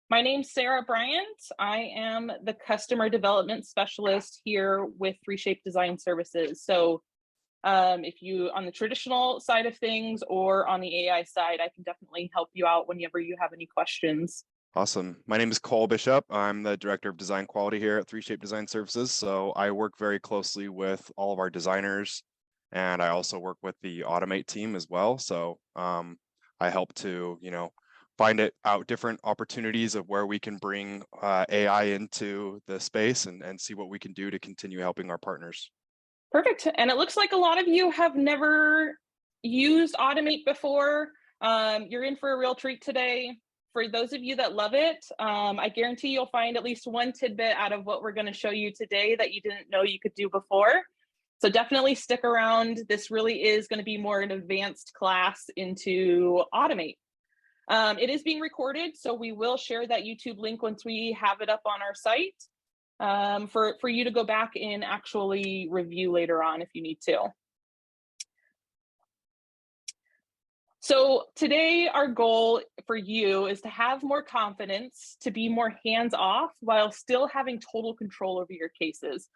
My name's Sarah Bryant. I am the customer development specialist here with 3Shape Design Services. So if you on the traditional side of things or on the AI side, I can definitely help you out whenever you have any questions. Awesome. My name is Cole Bishop. I'm the Director of Design Quality here at 3Shape Design Services. So I work very closely with all of our designers, and I also work with the Automate team as well. So I help to, find out different opportunities of where we can bring AI into the space and see what we can do to continue helping our partners. Perfect. And it looks like a lot of you have never used Automate before. You're in for a real treat today. For those of you that love it, I guarantee you'll find at least one tidbit out of what we're going to show you today that you didn't know you could do before. So definitely stick around. This really is going to be more an advanced class into Automate. It is being recorded, so we will share that YouTube link once we have it up on our site for you to go back and actually review later on if you need to. So today our goal for you is to have more confidence, to be more hands-off while still having total control over your cases.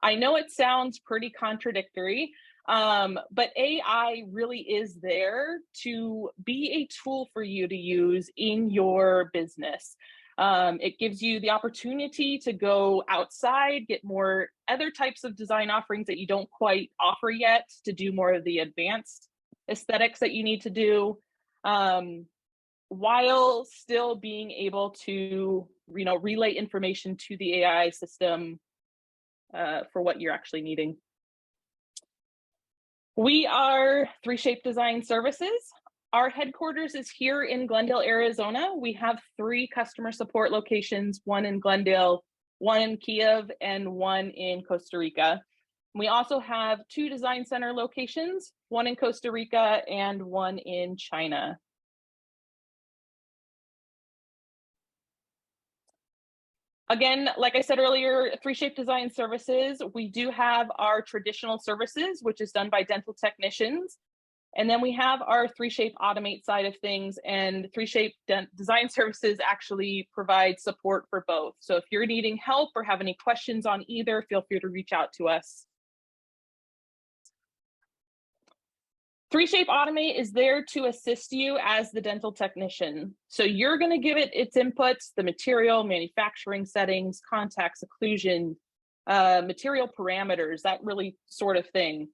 I know it sounds pretty contradictory, but AI really is there to be a tool for you to use in your business. It gives you the opportunity to go outside, get more other types of design offerings that you don't quite offer yet, to do more of the advanced aesthetics that you need to do, while still being able to, relay information to the AI system for what you're actually needing. We are 3Shape Design Services. Our headquarters is here in Glendale, Arizona. We have 3 customer support locations, one in Glendale, one in Kiev, and one in Costa Rica. We also have 2 design center locations, one in Costa Rica and one in China. Again, like I said earlier, 3Shape Design Services, we do have our traditional services, which is done by dental technicians. And then we have our 3Shape Automate side of things, and 3Shape Design Services actually provide support for both. So if you're needing help or have any questions on either, feel free to reach out to us. 3Shape Automate is there to assist you as the dental technician. So you're going to give it its inputs, the material, manufacturing settings, contacts, occlusion, material parameters, that really sort of thing.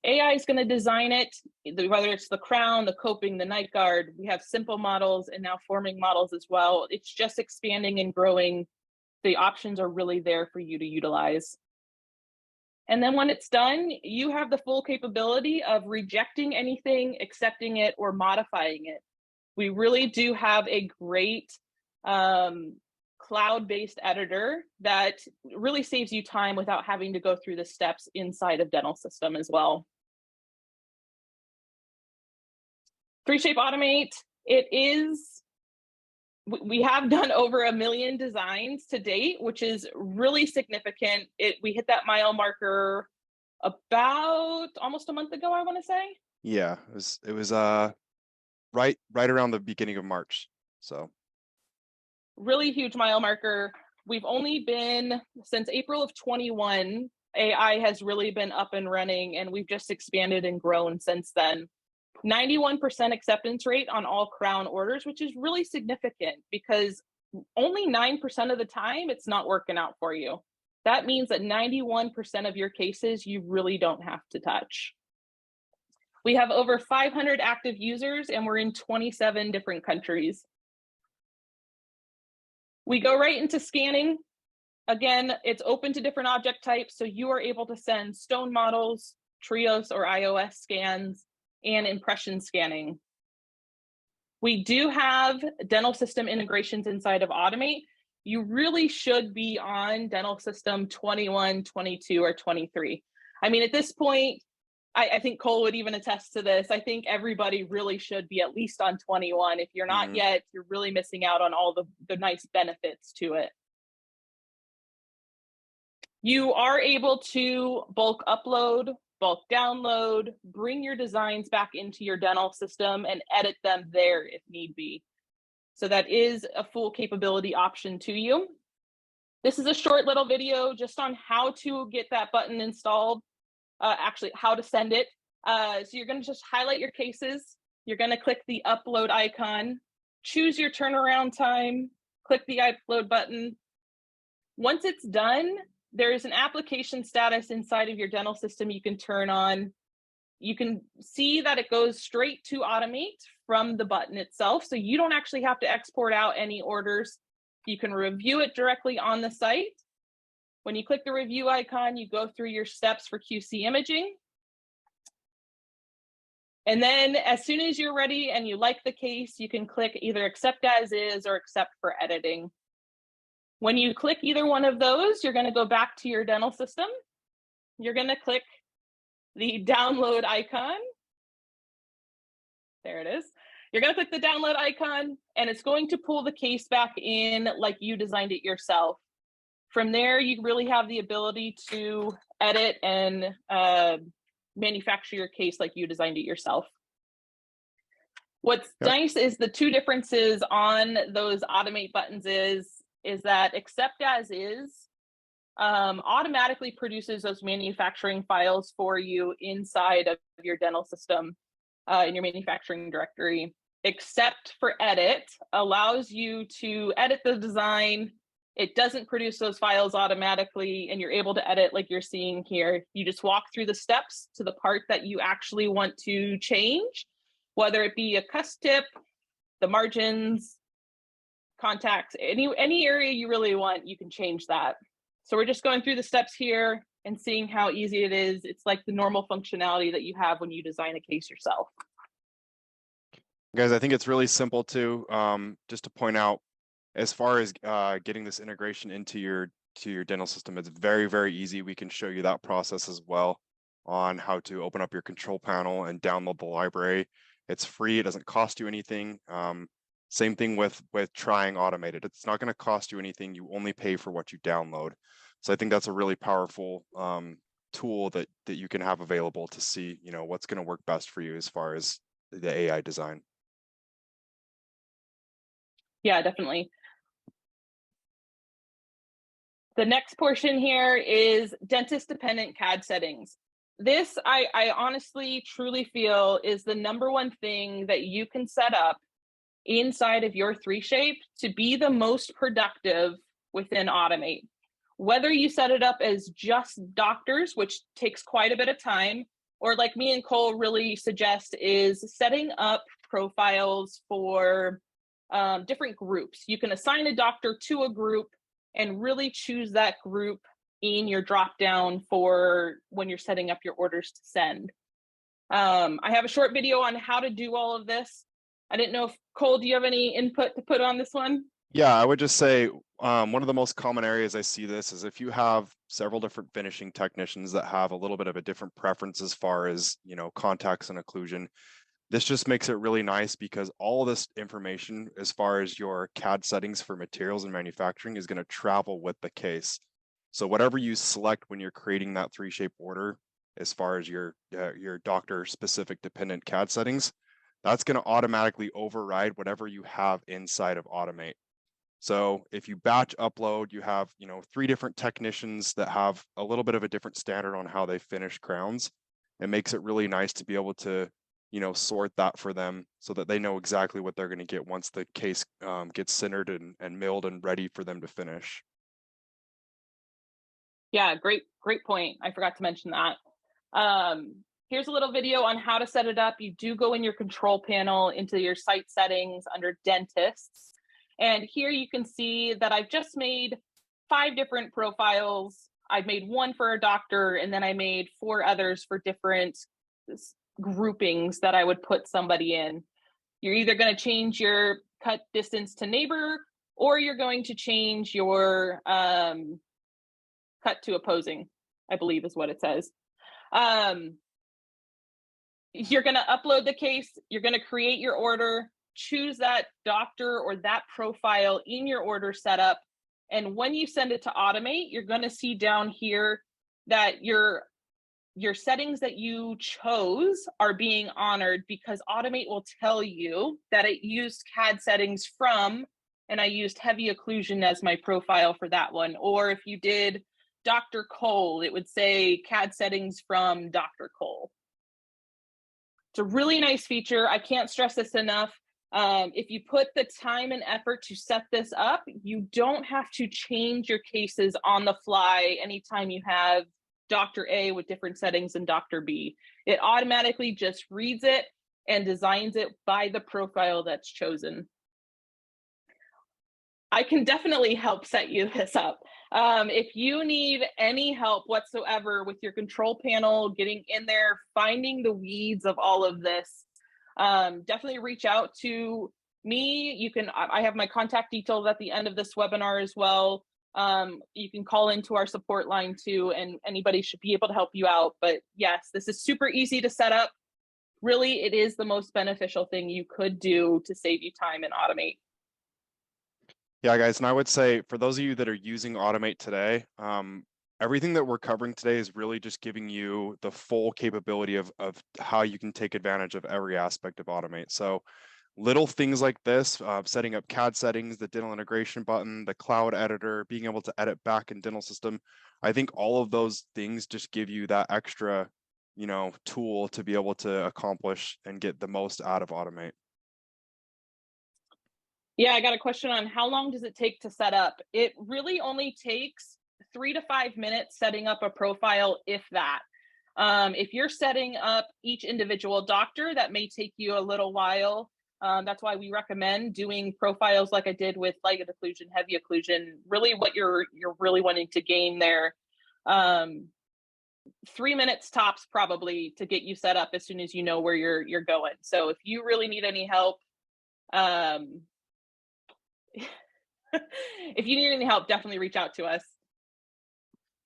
AI is going to design it, whether it's the crown, the coping, the night guard. We have simple models and now forming models as well. It's just expanding and growing. The options are really there for you to utilize. And then when it's done, you have the full capability of rejecting anything, accepting it, or modifying it. We really do have a great cloud-based editor that really saves you time without having to go through the steps inside of Dental System as well. 3Shape Automate, we have done over 1 million designs to date, which is really significant. We hit that mile marker about almost a month ago, I want to say. Yeah, it was right around the beginning of March. So really huge mile marker. We've only been, since April of 21, AI has really been up and running, and we've just expanded and grown since then. 91% acceptance rate on all crown orders, which is really significant because only 9% of the time it's not working out for you. That means that 91% of your cases you really don't have to touch. We have over 500 active users and we're in 27 different countries. We go right into scanning. Again, it's open to different object types, so you are able to send stone models, Trios or iOS scans, and impression scanning. We do have dental system integrations inside of Automate. You really should be on dental system 21, 22, or 23. I mean, at this point, I think Cole would even attest to this. I think everybody really should be at least on 21. If you're not yet, you're really missing out on all the nice benefits to it. You are able to bulk upload, bulk download, bring your designs back into your dental system and edit them there if need be. So that is a full capability option to you. This is a short little video just on how to get that button installed, actually how to send it. So you're going to just highlight your cases. You're going to click the upload icon, choose your turnaround time, click the upload button. Once it's done, there is an application status inside of your dental system you can turn on. You can see that it goes straight to automate from the button itself. So you don't actually have to export out any orders. You can review it directly on the site. When you click the review icon, you go through your steps for QC imaging. And then as soon as you're ready and you like the case, you can click either accept as is or accept for editing. When you click either one of those, you're going to go back to your dental system. You're going to click the download icon. There it is. You're going to click the download icon, and it's going to pull the case back in like you designed it yourself. From there, you really have the ability to edit and manufacture your case like you designed it yourself. What's nice is the two differences on those automate buttons is that accept as is automatically produces those manufacturing files for you inside of your dental system in your manufacturing directory. Accept for edit allows you to edit the design. It doesn't produce those files automatically, and you're able to edit like you're seeing here. You just walk through the steps to the part that you actually want to change, whether it be a cuss tip, the margins, contacts, any area you really want, you can change that. So we're just going through the steps here and seeing how easy it is. It's like the normal functionality that you have when you design a case yourself. Guys, I think it's really simple too. Just to point out, as far as getting this integration into your dental system, it's very, very easy. We can show you that process as well on how to open up your control panel and download the library. It's free. It doesn't cost you anything. Same thing with trying automated. It's not going to cost you anything. You only pay for what you download. So I think that's a really powerful tool that you can have available to see, you know, what's going to work best for you as far as the AI design. Yeah, definitely. The next portion here is dentist dependent CAD settings. This, I honestly, truly feel is the #1 thing that you can set up inside of your 3Shape to be the most productive within Automate. Whether you set it up as just doctors, which takes quite a bit of time, or like me and Cole really suggest is setting up profiles for different groups. You can assign a doctor to a group and really choose that group in your drop down for when you're setting up your orders to send. I have a short video on how to do all of this. I didn't know if Cole, do you have any input to put on this one? Yeah, I would just say one of the most common areas I see this is if you have several different finishing technicians that have a little bit of a different preference as far as, you know, contacts and occlusion. This just makes it really nice because all this information as far as your CAD settings for materials and manufacturing is going to travel with the case. So whatever you select when you're creating that 3Shape order, as far as your doctor specific dependent CAD settings, that's going to automatically override whatever you have inside of Automate. So if you batch upload, you have, you know, 3 different technicians that have a little bit of a different standard on how they finish crowns. It makes it really nice to be able to, you know, sort that for them so that they know exactly what they're going to get once the case gets centered and milled and ready for them to finish. Yeah, great point. I forgot to mention that. Here's a little video on how to set it up. You do go in your control panel into your site settings under dentists. And here you can see that I've just made 5 different profiles. I've made 1 for a doctor, and then I made 4 others for different groupings that I would put somebody in. You're either going to change your cut distance to neighbor, or you're going to change your cut to opposing, I believe is what it says. You're going to upload the case, you're going to create your order, choose that doctor or that profile in your order setup. And when you send it to Automate, you're going to see down here that your your settings that you chose are being honored, because Automate will tell you that it used CAD settings from, and I used heavy occlusion as my profile for that one. Or if you did Dr. Cole, it would say CAD settings from Dr. Cole. It's a really nice feature. I can't stress this enough. If you put the time and effort to set this up, you don't have to change your cases on the fly anytime you have Dr. A with different settings than Dr. B. It automatically just reads it and designs it by the profile that's chosen. I can definitely help set you this up. If you need any help whatsoever with your control panel, getting in there, finding the weeds of all of this, definitely reach out to me. I have my contact details at the end of this webinar as well. You can call into our support line too, and anybody should be able to help you out. But yes, this is super easy to set up. Really, it is the most beneficial thing you could do to save you time and automate. Yeah, guys, and I would say for those of you that are using Automate today, everything that we're covering today is really just giving you the full capability of how you can take advantage of every aspect of Automate. So little things like this, setting up CAD settings, the dental integration button, the cloud editor, being able to edit back in dental system. I think all of those things just give you that extra, tool to be able to accomplish and get the most out of Automate. Yeah, I got a question on how long does it take to set up? It really only takes 3 to 5 minutes setting up a profile, if that. If you're setting up each individual doctor, that may take you a little while. That's why we recommend doing profiles like I did with light occlusion, heavy occlusion, really what you're really wanting to gain there. 3 minutes tops probably to get you set up as soon as you know where you're going. So if you really need any help, if you need any help, definitely reach out to us.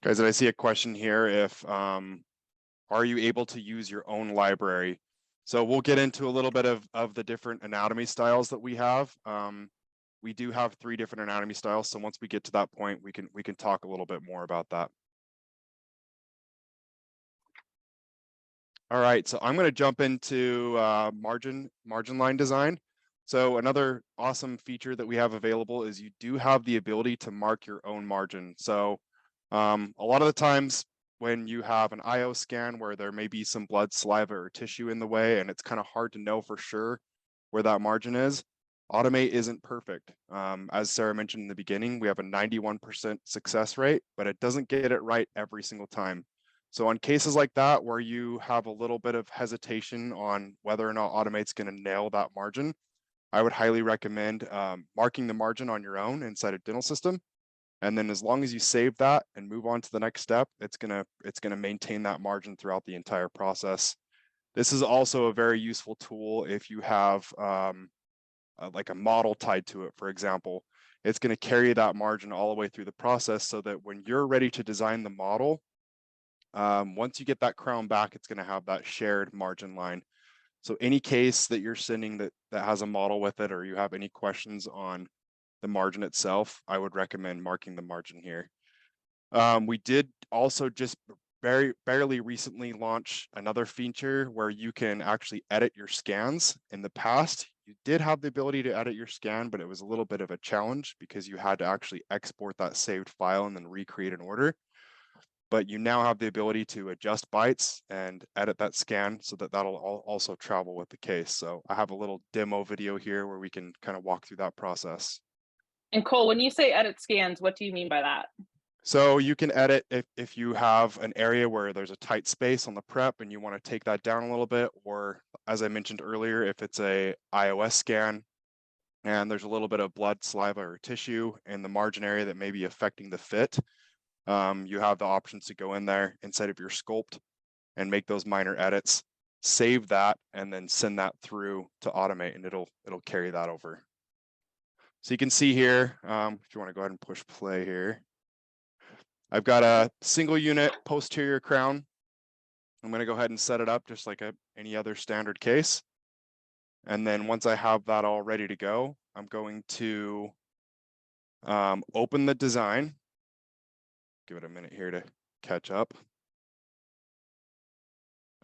Guys, and I see a question here. If are you able to use your own library? So we'll get into a little bit of the different anatomy styles that we have. We do have 3 different anatomy styles. So once we get to that point, we can talk a little bit more about that. All right, so I'm going to jump into margin line design. So another awesome feature that we have available is you do have the ability to mark your own margin. So a lot of the times when you have an IO scan where there may be some blood, saliva, or tissue in the way, and it's kind of hard to know for sure where that margin is, Automate isn't perfect. As Sarah mentioned in the beginning, we have a 91% success rate, but it doesn't get it right every single time. So on cases like that, where you have a little bit of hesitation on whether or not Automate's going to nail that margin, I would highly recommend marking the margin on your own inside a dental system. And then as long as you save that and move on to the next step, it's gonna maintain that margin throughout the entire process. This is also a very useful tool if you have like a model tied to it, for example. It's going to carry that margin all the way through the process so that when you're ready to design the model, once you get that crown back, it's going to have that shared margin line. So any case that you're sending that has a model with it, or you have any questions on the margin itself, I would recommend marking the margin here. We did also just barely recently launch another feature where you can actually edit your scans. In the past, you did have the ability to edit your scan, but it was a little bit of a challenge because you had to actually export that saved file and then recreate an order. But you now have the ability to adjust bytes and edit that scan so that that'll also travel with the case. So I have a little demo video here where we can kind of walk through that process. And Cole, when you say edit scans, what do you mean by that? So you can edit if you have an area where there's a tight space on the prep and you want to take that down a little bit, or as I mentioned earlier, if it's a iOS scan and there's a little bit of blood, saliva, or tissue in the margin area that may be affecting the fit, you have the options to go in there inside of your sculpt and make those minor edits, save that, and then send that through to Automate, and it'll carry that over. So you can see here, if you want to go ahead and push play here, I've got a single unit posterior crown. I'm going to go ahead and set it up just like any other standard case. And then once I have that all ready to go, I'm going to open the design. Give it a minute here to catch up.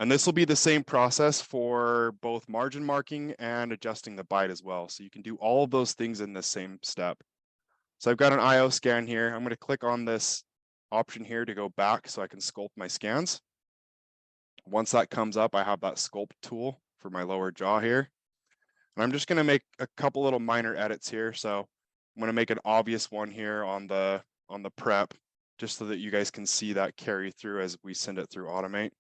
And this will be the same process for both margin marking and adjusting the bite as well. So you can do all of those things in the same step. So I've got an IO scan here. I'm going to click on this option here to go back so I can sculpt my scans. Once that comes up, I have that sculpt tool for my lower jaw here. And I'm just going to make a couple little minor edits here. So I'm going to make an obvious one here on the prep, just so that you guys can see that carry through as we send it through Automate.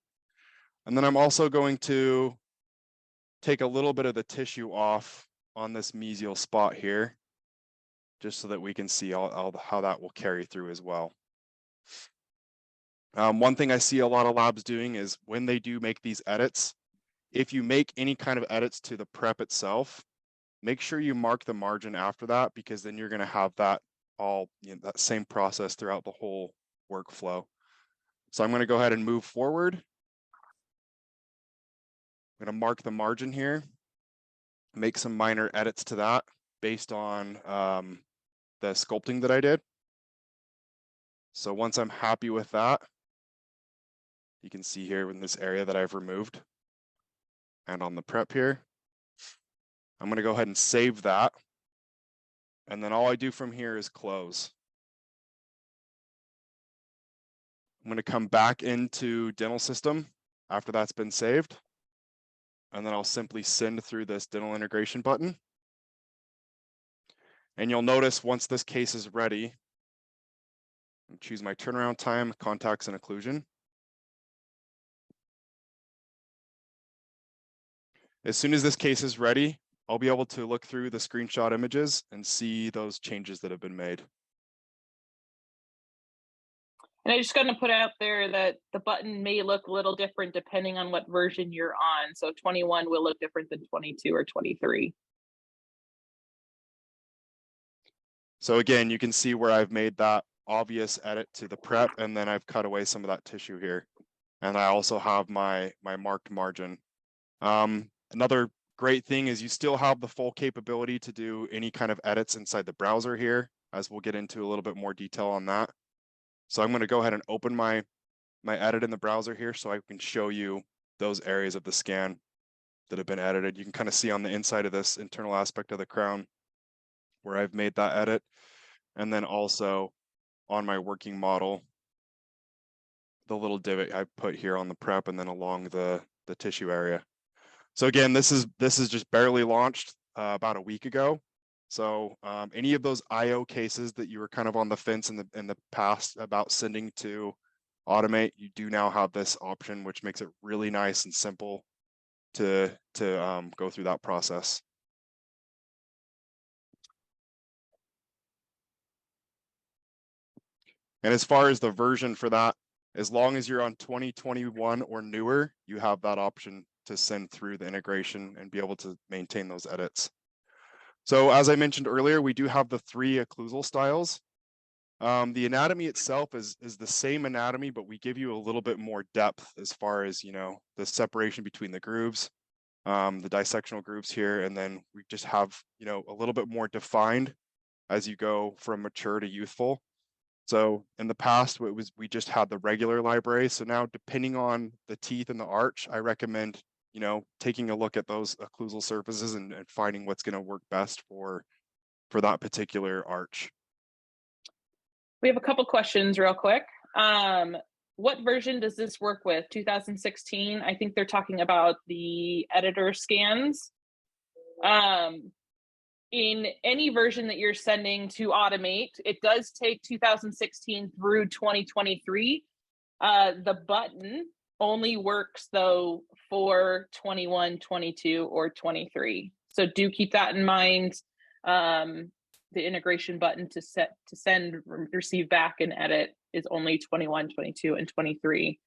And then I'm also going to take a little bit of the tissue off on this mesial spot here, just so that we can see how that will carry through as well. One thing I see a lot of labs doing is when they do make these edits, if you make any kind of edits to the prep itself, make sure you mark the margin after that, because then you're going to have that that same process throughout the whole workflow. So I'm going to go ahead and move forward. I'm going to mark the margin here, make some minor edits to that based on the sculpting that I did. So once I'm happy with that, you can see here in this area that I've removed and on the prep here, I'm going to go ahead and save that. And then all I do from here is close. I'm going to come back into dental system after that's been saved. And then I'll simply send through this dental integration button. And you'll notice once this case is ready, I'll choose my turnaround time, contacts, and occlusion. As soon as this case is ready, I'll be able to look through the screenshot images and see those changes that have been made. And I'm just going to put out there that the button may look a little different depending on what version you're on. So 21 will look different than 22 or 23. So again, you can see where I've made that obvious edit to the prep, and then I've cut away some of that tissue here. And I also have my marked margin. Another great thing is you still have the full capability to do any kind of edits inside the browser here, as we'll get into a little bit more detail on that. So I'm going to go ahead and open my edit in the browser here so I can show you those areas of the scan that have been edited. You can kind of see on the inside of this internal aspect of the crown where I've made that edit. And then also on my working model, the little divot I put here on the prep and then along the tissue area. So again, this is just barely launched about a week ago. So any of those IO cases that you were kind of on the fence in the past about sending to Automate, you do now have this option, which makes it really nice and simple to go through that process. And as far as the version for that, as long as you're on 2021 or newer, you have that option to send through the integration and be able to maintain those edits. So as I mentioned earlier, we do have the 3 occlusal styles. The anatomy itself is the same anatomy, but we give you a little bit more depth as far as, the separation between the grooves, the dissectional grooves here, and then we just have, a little bit more defined as you go from mature to youthful. So in the past, we just had the regular library. So now, depending on the teeth and the arch, I recommend, taking a look at those occlusal surfaces and finding what's going to work best for that particular arch. We have a couple questions real quick. What version does this work with? 2016? I think they're talking about the editor scans. In any version that you're sending to Automate, it does take 2016 through 2023. The button only works though for 21, 22, or 23. So do keep that in mind. The integration button to send, receive back, and edit is only 21, 22, and 23.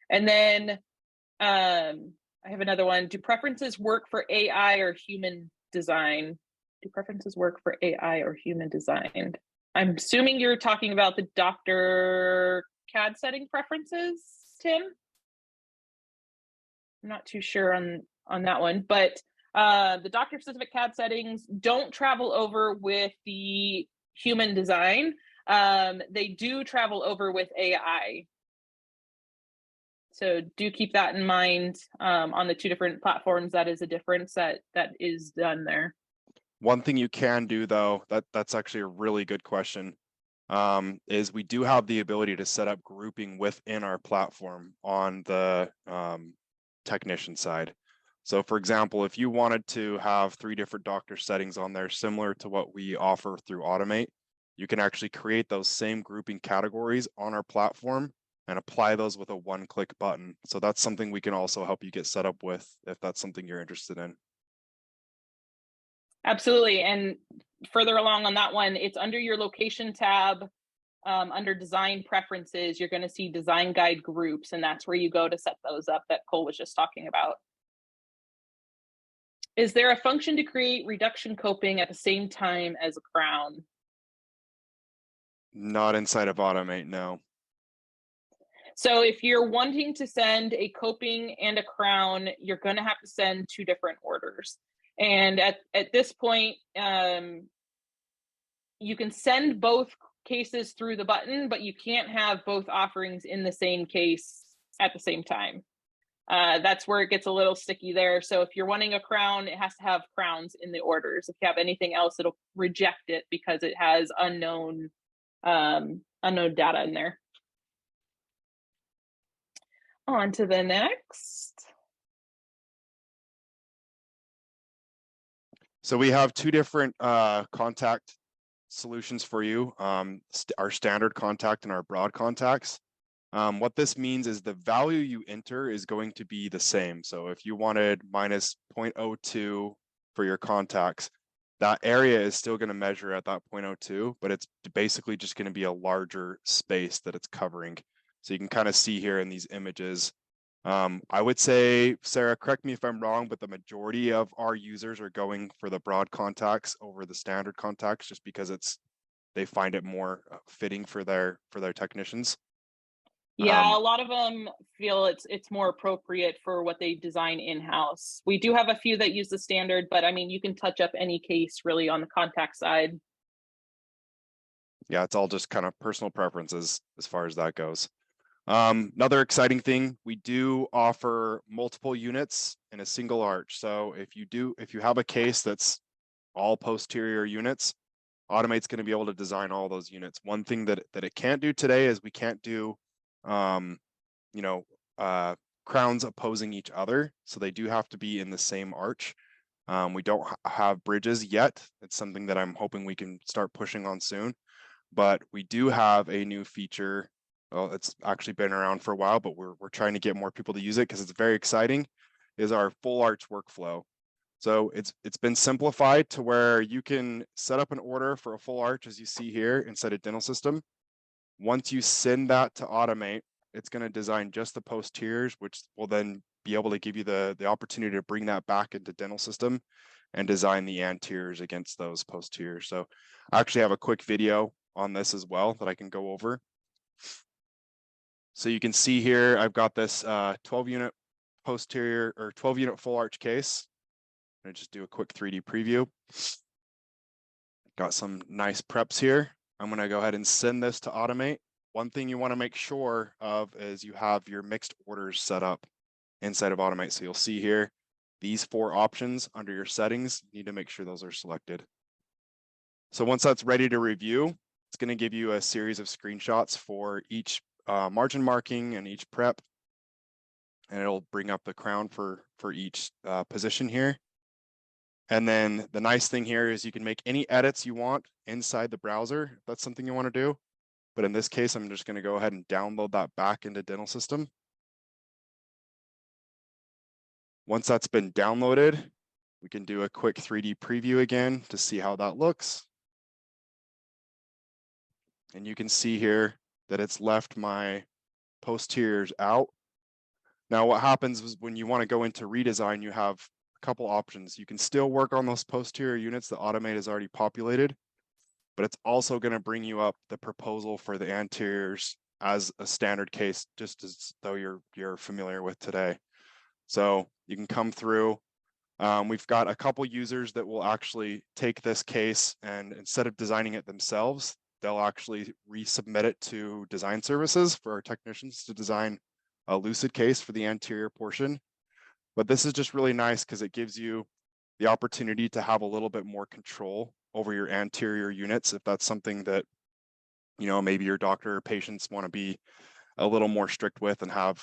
And then I have another one. Do preferences work for AI or human design? Do preferences work for AI or human design? I'm assuming you're talking about the doctor CAD setting preferences, Tim. I'm not too sure on that one, but the doctor specific CAD settings don't travel over with the human design. They do travel over with AI. So do keep that in mind. On the two different platforms, that is a difference that is done there. One thing you can do though, that's actually a really good question, is we do have the ability to set up grouping within our platform on the technician side. So for example, if you wanted to have 3 different doctor settings on there, similar to what we offer through Automate, you can actually create those same grouping categories on our platform and apply those with a one-click button. So that's something we can also help you get set up with if that's something you're interested in. Absolutely. And further along on that one, it's under your location tab, under design preferences, you're going to see design guide groups, and that's where you go to set those up that Cole was just talking about. Is there a function to create reduction coping at the same time as a crown? Not inside of Automate, no. So if you're wanting to send a coping and a crown, you're going to have to send 2 different orders. And at this point, you can send both cases through the button, but you can't have both offerings in the same case at the same time. That's where it gets a little sticky there. So if you're wanting a crown, it has to have crowns in the orders. If you have anything else, it'll reject it because it has unknown data in there. On to the next. So we have 2 different contact solutions for you, our standard contact and our broad contacts. What this means is the value you enter is going to be the same. So if you wanted minus 0.02 for your contacts, that area is still going to measure at that 0.02, but it's basically just going to be a larger space that it's covering. So you can kind of see here in these images. I would say, Sarah, correct me if I'm wrong, but the majority of our users are going for the broad contacts over the standard contacts just because they find it more fitting for their technicians. Yeah, a lot of them feel it's more appropriate for what they design in-house. We do have a few that use the standard, but I mean, you can touch up any case really on the contact side. Yeah, it's all just kind of personal preferences as far as that goes. Another exciting thing, we do offer multiple units in a single arch. So if you have a case that's all posterior units, Automate's going to be able to design all those units. One thing that it can't do today is we can't do crowns opposing each other. So they do have to be in the same arch. We don't have bridges yet. It's something that I'm hoping we can start pushing on soon. But we do have a new feature. Well, it's actually been around for a while, but we're trying to get more people to use it because it's very exciting, is our full arch workflow. So it's been simplified to where you can set up an order for a full arch, as you see here, inside a dental system. Once you send that to Automate, it's going to design just the posteriors, which will then be able to give you the opportunity to bring that back into dental system and design the anteriors against those posteriors. So I actually have a quick video on this as well that I can go over. So you can see here, I've got this 12 unit posterior or 12 unit full arch case. I'm gonna just do a quick 3D preview. Got some nice preps here. I'm gonna go ahead and send this to Automate. One thing you wanna make sure of is you have your mixed orders set up inside of Automate. So you'll see here, these 4 options under your settings, you need to make sure those are selected. So once that's ready to review, it's gonna give you a series of screenshots for each margin marking and each prep. And it'll bring up the crown for each position here. And then the nice thing here is you can make any edits you want inside the browser, if that's something you want to do. But in this case, I'm just going to go ahead and download that back into Dental System. Once that's been downloaded, we can do a quick 3D preview again to see how that looks. And you can see here that it's left my posteriors out. Now what happens is when you want to go into redesign, you have a couple options. You can still work on those posterior units that Automate has already populated, but it's also going to bring you up the proposal for the anteriors as a standard case, just as though you're familiar with today. So you can come through. We've got a couple users that will actually take this case and instead of designing it themselves, they'll actually resubmit it to design services for our technicians to design a lucid case for the anterior portion. But this is just really nice because it gives you the opportunity to have a little bit more control over your anterior units if that's something that, you know, maybe your doctor or patients want to be a little more strict with and have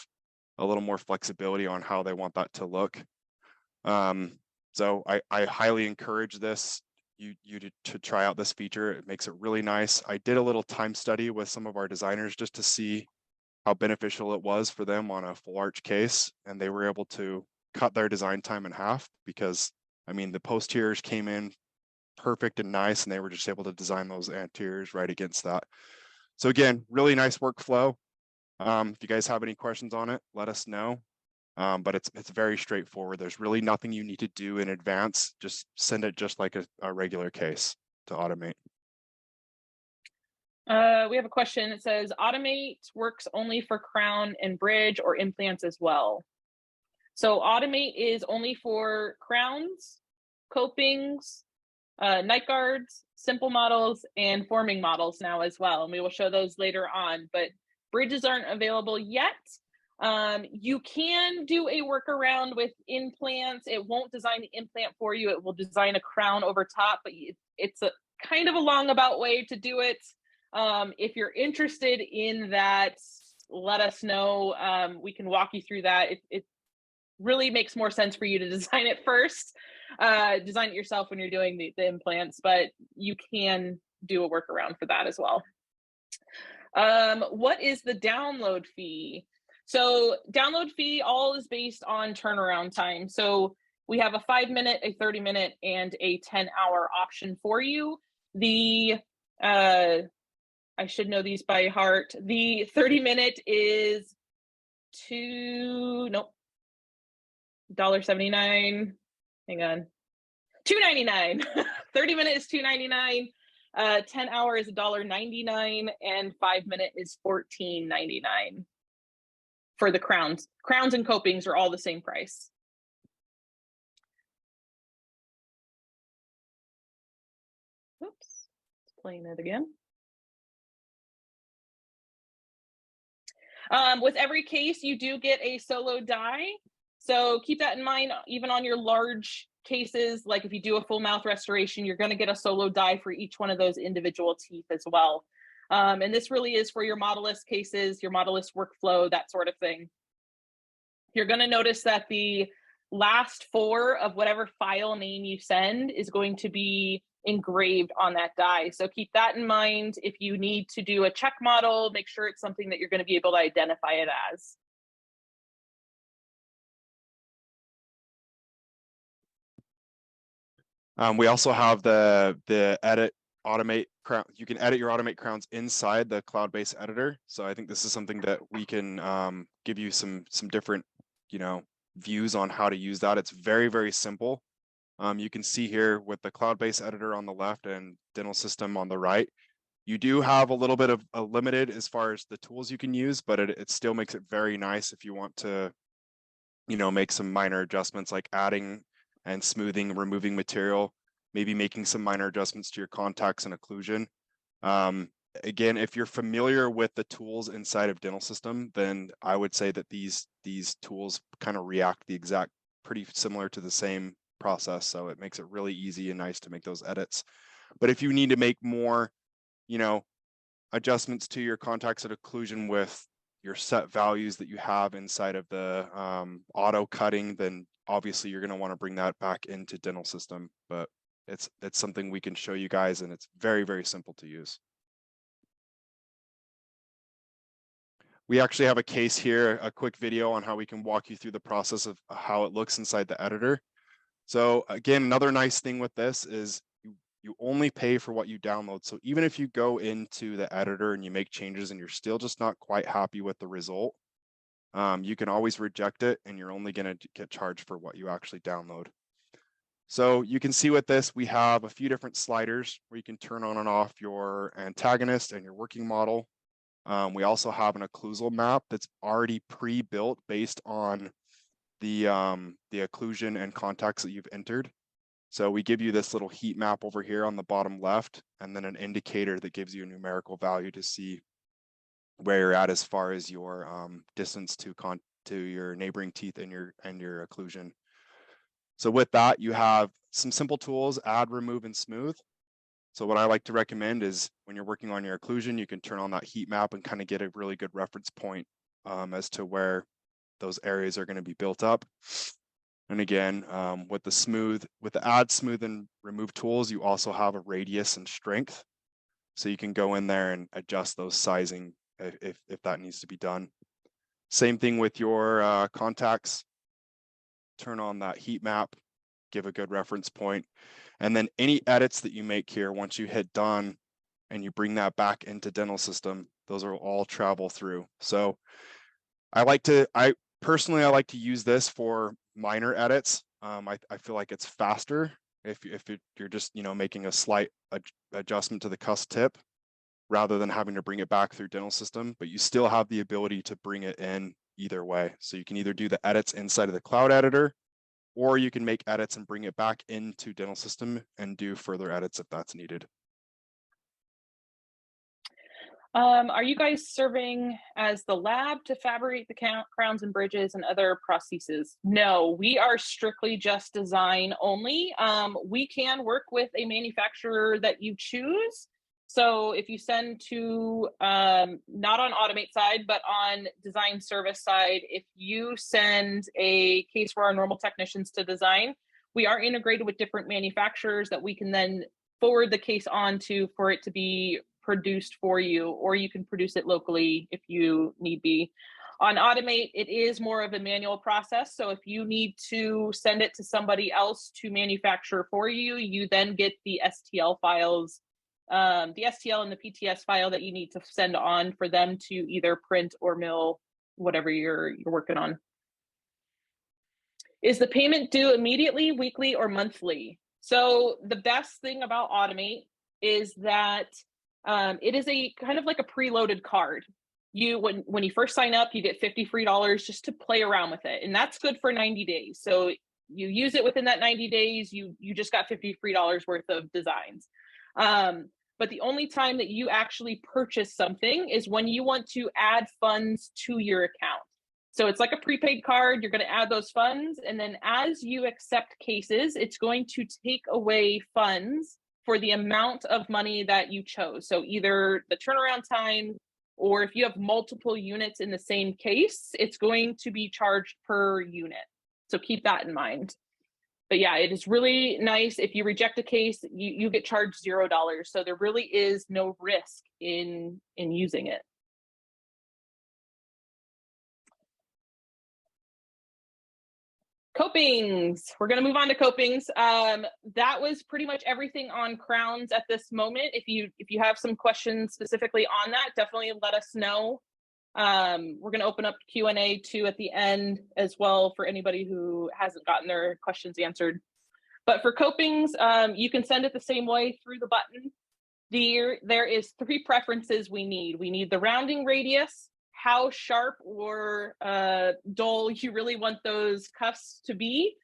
a little more flexibility on how they want that to look. So I highly encourage this, you to try out this feature. It makes it really nice. I did a little time study with some of our designers just to see how beneficial it was for them on a full arch case, and they were able to cut their design time in half because, I mean, the posteriors came in perfect and nice, and they were just able to design those anteriors right against that. So again, really nice workflow. If you guys have any questions on it, let us know. But it's very straightforward. There's really nothing you need to do in advance. Just send it just like a regular case to automate. We have a question. It says, automate works only for crown and bridge or implants as well. So automate is only for crowns, copings, night guards, simple models, and forming models now as well. And we will show those later on, but bridges aren't available yet. You can do a workaround with implants. It won't design the implant for you. It will design a crown over top, but it's a kind of a long about way to do it. If you're interested in that, let us know. We can walk you through that. It really makes more sense for you to design it first, design it yourself when you're doing the implants, but you can do a workaround for that as well. What is the download fee? So download fee all is based on turnaround time. So we have a 5-minute, a 30-minute, and a 10-hour option for you. The I should know these by heart. The 30-minute is $1.79. Hang on, $2.99. 30-minute is $2.99. 10-hour is $1.99, and 5-minute is $14.99 for the crowns. Crowns and copings are all the same price. Oops, it's playing it again. With every case, you do get a solo die. So keep that in mind, even on your large cases, like if you do a full mouth restoration, you're going to get a solo die for each one of those individual teeth as well. And this really is for your modelless cases, your modelless workflow, that sort of thing. You're going to notice that the last 4 of whatever file name you send is going to be engraved on that die. So keep that in mind. If you need to do a check model, make sure it's something that you're going to be able to identify it as. We also have the edit automate crown. You can edit your automate crowns inside the cloud-based editor. So I think this is something that we can give you some different, you know, views on how to use that. It's very, very simple. You can see here with the cloud-based editor on the left and dental system on the right, you do have a little bit of a limited as far as the tools you can use, but it still makes it very nice if you want to, you know, make some minor adjustments like adding and smoothing, removing material, maybe making some minor adjustments to your contacts and occlusion. Again, if you're familiar with the tools inside of dental system, then I would say that these tools kind of react the exact, pretty similar to the same process. So it makes it really easy and nice to make those edits. But if you need to make more, you know, adjustments to your contacts and occlusion with your set values that you have inside of the auto cutting, then obviously you're going to want to bring that back into dental system. But it's something we can show you guys, and it's very, very simple to use. We actually have a case here, a quick video on how we can walk you through the process of how it looks inside the editor. So again, another nice thing with this is you only pay for what you download. So even if you go into the editor and you make changes and you're still just not quite happy with the result, you can always reject it, and you're only going to get charged for what you actually download. So you can see with this, we have a few different sliders where you can turn on and off your antagonist and your working model. We also have an occlusal map that's already pre-built based on the occlusion and contacts that you've entered. So we give you this little heat map over here on the bottom left, and then an indicator that gives you a numerical value to see where you're at as far as your distance to your neighboring teeth and your occlusion. So with that, you have some simple tools: add, remove, and smooth. So what I like to recommend is when you're working on your occlusion, you can turn on that heat map and kind of get a really good reference point as to where those areas are going to be built up. And again, with the add, smooth, and remove tools, you also have a radius and strength. So you can go in there and adjust those sizing if that needs to be done. Same thing with your contacts. Turn on that heat map, give a good reference point. And then any edits that you make here, once you hit done and you bring that back into Dental System, those will all travel through. So I personally like to use this for minor edits. I feel like it's faster if you're just, making a slight adjustment to the cusp tip rather than having to bring it back through Dental System, but you still have the ability to bring it in either way. So you can either do the edits inside of the cloud editor, or you can make edits and bring it back into Dental System and do further edits if that's needed. Are you guys serving as the lab to fabricate the crowns and bridges and other prostheses? No, we are strictly just design only. We can work with a manufacturer that you choose. So if you send to, not on Automate side, but on design service side, if you send a case for our normal technicians to design, we are integrated with different manufacturers that we can then forward the case on to for it to be produced for you, or you can produce it locally if you need be. On Automate, it is more of a manual process. So if you need to send it to somebody else to manufacture for you, you then get the STL files, the STL and the PTS file that you need to send on for them to either print or mill whatever you're working on. Is the payment due immediately, weekly, or monthly? So the best thing about Automate is that it is a kind of like a preloaded card. When you first sign up, you get $50 free just to play around with it, and that's good for 90 days. So you use it within that 90 days, you just got $50 free worth of designs. But the only time that you actually purchase something is when you want to add funds to your account. So it's like a prepaid card. You're going to add those funds, and then as you accept cases, it's going to take away funds for the amount of money that you chose. So either the turnaround time, or if you have multiple units in the same case, it's going to be charged per unit. So keep that in mind. But yeah, it is really nice. If you reject a case, you get charged $0. So there really is no risk in using it. Copings. We're going to move on to copings. That was pretty much everything on crowns at this moment. If you have some questions specifically on that, definitely let us know. We're going to open up Q&A too at the end as well for anybody who hasn't gotten their questions answered. But for copings, you can send it the same way through the button. There is 3 preferences we need. We need the rounding radius, how sharp or dull you really want those cusps to be.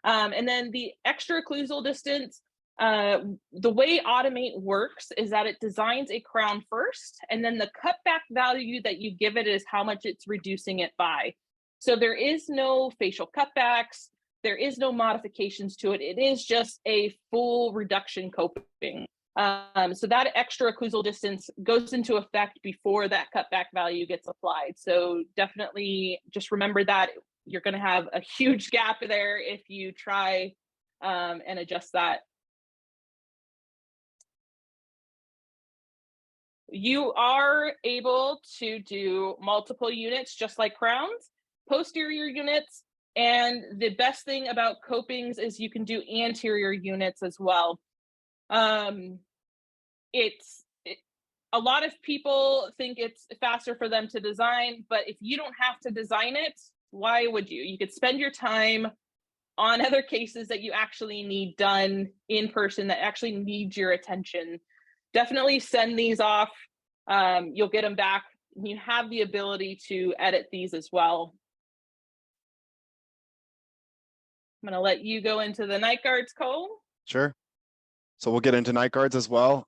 And then the extra occlusal distance. The way Automate works is that it designs a crown first, and then the cutback value that you give it is how much it's reducing it by. So there is no facial cutbacks, there is no modifications to it. It is just a full reduction coping. So that extra occlusal distance goes into effect before that cutback value gets applied. So definitely just remember that you're going to have a huge gap there if you try and adjust that. You are able to do multiple units just like crowns, posterior units, and the best thing about copings is you can do anterior units as well. A lot of people think it's faster for them to design, but if you don't have to design it, why would you? You could spend your time on other cases that you actually need done in person that actually need your attention. Definitely send these off. You'll get them back. You have the ability to edit these as well. I'm going to let you go into the night guards, Cole. Sure. So we'll get into night guards as well.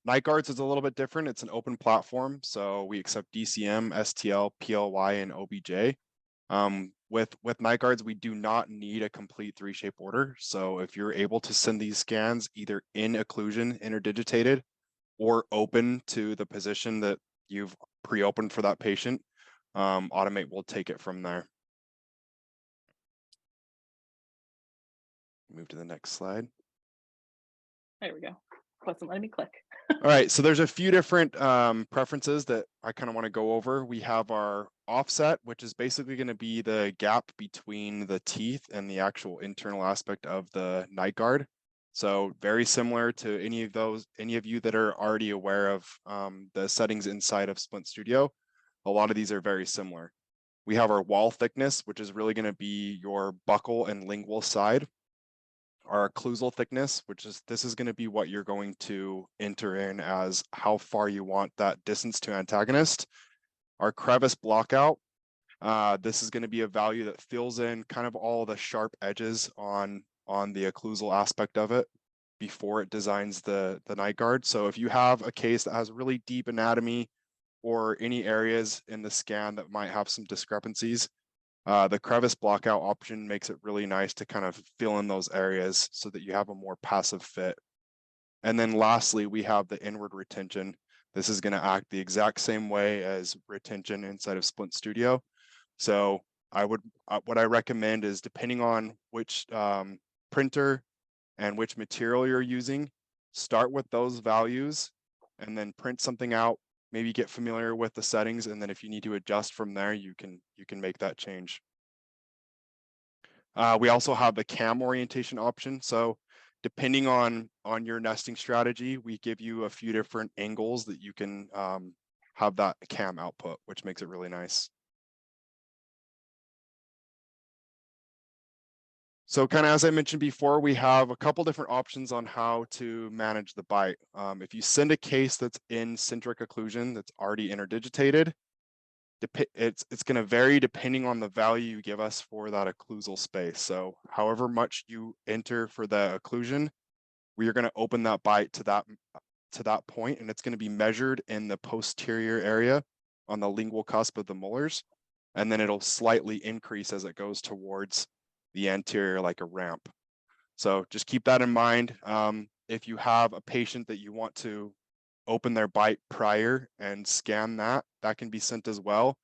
Night guards is a little bit different. It's an open platform. So we accept DCM, STL, PLY, and OBJ. With night guards, we do not need a complete 3-shape order. So if you're able to send these scans either in occlusion, interdigitated, or open to the position that you've pre-opened for that patient, Automate will take it from there. Move to the next slide. There we go. Wasn't letting me click. All right, so there's a few different preferences that I kind of want to go over. We have our offset, which is basically going to be the gap between the teeth and the actual internal aspect of the night guard. So very similar to any of you that are already aware of the settings inside of Splint Studio. A lot of these are very similar. We have our wall thickness, which is really going to be your buccal and lingual side. Our occlusal thickness, this is going to be what you're going to enter in as how far you want that distance to antagonist. Our crevice blockout, this is going to be a value that fills in kind of all the sharp edges on the occlusal aspect of it before it designs the night guard. So if you have a case that has really deep anatomy or any areas in the scan that might have some discrepancies, the crevice blockout option makes it really nice to kind of fill in those areas so that you have a more passive fit. And then lastly, we have the inward retention. This is going to act the exact same way as retention inside of Splint Studio. So what I recommend is, depending on which printer and which material you're using, start with those values and then print something out. Maybe get familiar with the settings, and then if you need to adjust from there, you can make that change. We also have the cam orientation option. So depending on your nesting strategy, we give you a few different angles that you can have that cam output, which makes it really nice. So kind of as I mentioned before, we have a couple different options on how to manage the bite. If you send a case that's in centric occlusion that's already interdigitated, it's going to vary depending on the value you give us for that occlusal space. So however much you enter for the occlusion, we are going to open that bite to that point, and it's going to be measured in the posterior area on the lingual cusp of the molars, and then it'll slightly increase as it goes towards the anterior like a ramp. So just keep that in mind. If you have a patient that you want to open their bite prior and scan that can be sent as well.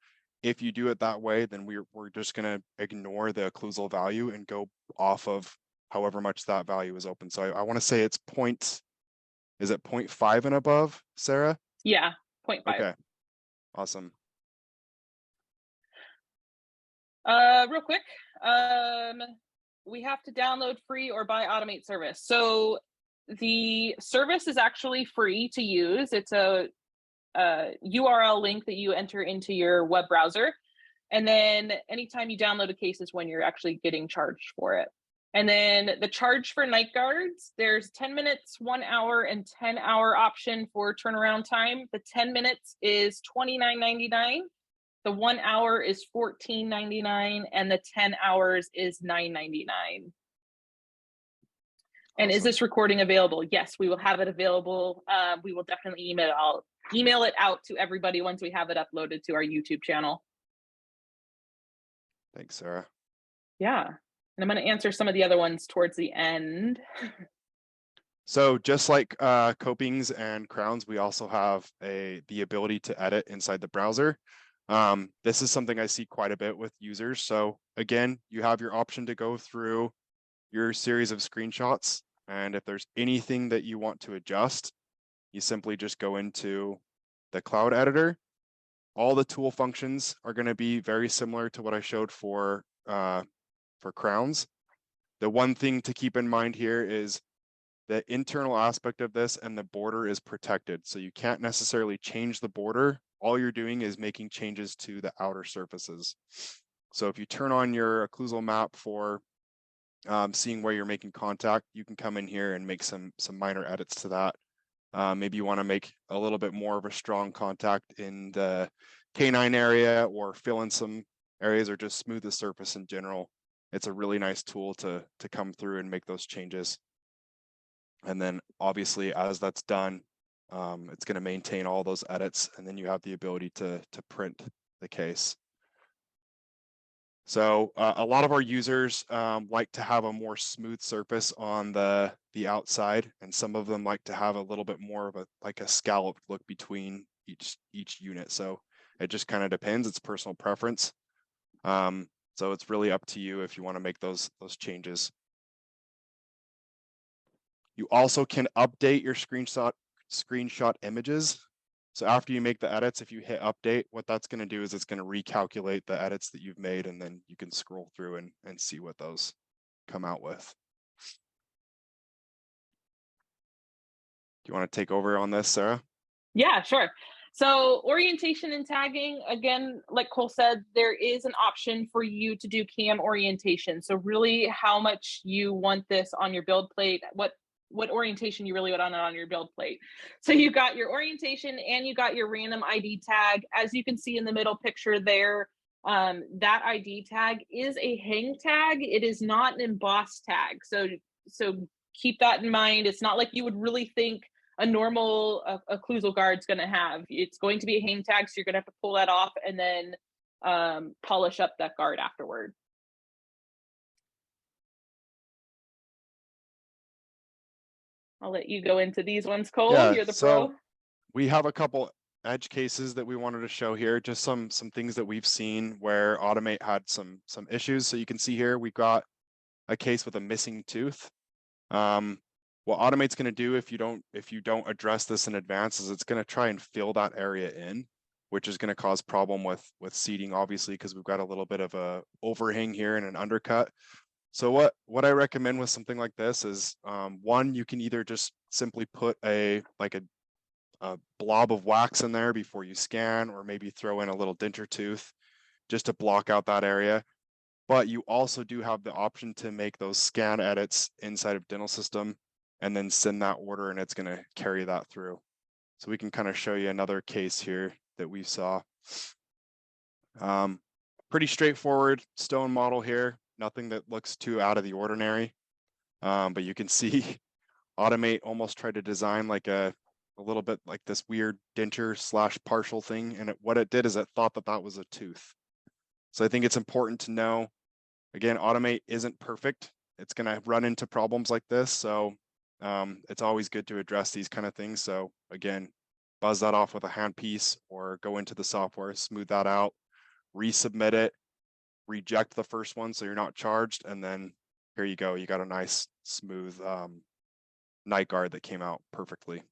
If you do it that way, then we're just going to ignore the occlusal value and go off of however much that value is open. So I want to say it's is it 0.5 and above, Sarah? Yeah, 0.5. Okay, awesome. Real quick, we have to download free or buy Automate service. So the service is actually free to use. It's a URL link that you enter into your web browser. And then anytime you download a case is when you're actually getting charged for it. And then the charge for night guards, there's 10 minutes, 1 hour, and 10-hour option for turnaround time. The 10 minutes is $29.99. The 1 hour is $14.99, and the 10 hours is $9.99. And is this recording available? Yes, we will have it available. We will definitely email it out to everybody once we have it uploaded to our YouTube channel. Thanks, Sarah. Yeah, and I'm going to answer some of the other ones towards the end. So just like copings and crowns, we also have the ability to edit inside the browser. This is something I see quite a bit with users. So again, you have your option to go through your series of screenshots. And if there's anything that you want to adjust, you simply just go into the cloud editor. All the tool functions are going to be very similar to what I showed for crowns. The one thing to keep in mind here is the internal aspect of this and the border is protected. So you can't necessarily change the border. All you're doing is making changes to the outer surfaces. So if you turn on your occlusal map for seeing where you're making contact, you can come in here and make some minor edits to that. Maybe you want to make a little bit more of a strong contact in the canine area, or fill in some areas, or just smooth the surface in general. It's a really nice tool to come through and make those changes. And then obviously as that's done, it's going to maintain all those edits, and then you have the ability to print the case. So a lot of our users like to have a more smooth surface on the outside, and some of them like to have a little bit more of a scalloped look between each unit. So it just kind of depends. It's personal preference. So it's really up to you if you want to make those changes. You also can update your screenshot images. So after you make the edits, if you hit update, what that's going to do is it's going to recalculate the edits that you've made, and then you can scroll through and see what those come out with. Do you want to take over on this, Sarah? Yeah, sure. So orientation and tagging, again, like Cole said, there is an option for you to do CAM orientation. So really how much you want this on your build plate, what orientation you really want on your build plate. So you got your orientation and you got your random ID tag. As you can see in the middle picture there, that ID tag is a hang tag. It is not an embossed tag. So keep that in mind. It's not like you would really think a normal occlusal guard's going to have. It's going to be a hang tag, so you're going to have to pull that off and then polish up that guard afterward. I'll let you go into these ones, Cole. Yeah, You're the so pro. we have a couple edge cases that we wanted to show here, just some things that we've seen where Automate had some issues. So you can see here we got a case with a missing tooth. What Automate's going to do if you don't address this in advance is it's going to try and fill that area in, which is going to cause problem with seating, obviously, because we've got a little bit of a overhang here and an undercut. So what I recommend with something like this is, one, you can either just simply put a blob of wax in there before you scan, or maybe throw in a little denture tooth just to block out that area. But you also do have the option to make those scan edits inside of Dental System and then send that order, and it's going to carry that through. So we can kind of show you another case here that we saw. Pretty straightforward stone model here, nothing that looks too out of the ordinary. But you can see Automate almost tried to design like a little bit like this weird denture / partial thing. And what it did is it thought that was a tooth. So I think it's important to know, again, Automate isn't perfect. It's going to run into problems like this. So it's always good to address these kind of things. So again, buzz that off with a handpiece or go into the software, smooth that out, resubmit it, reject the first one so you're not charged, and then here you go. You got a nice smooth night guard that came out perfectly.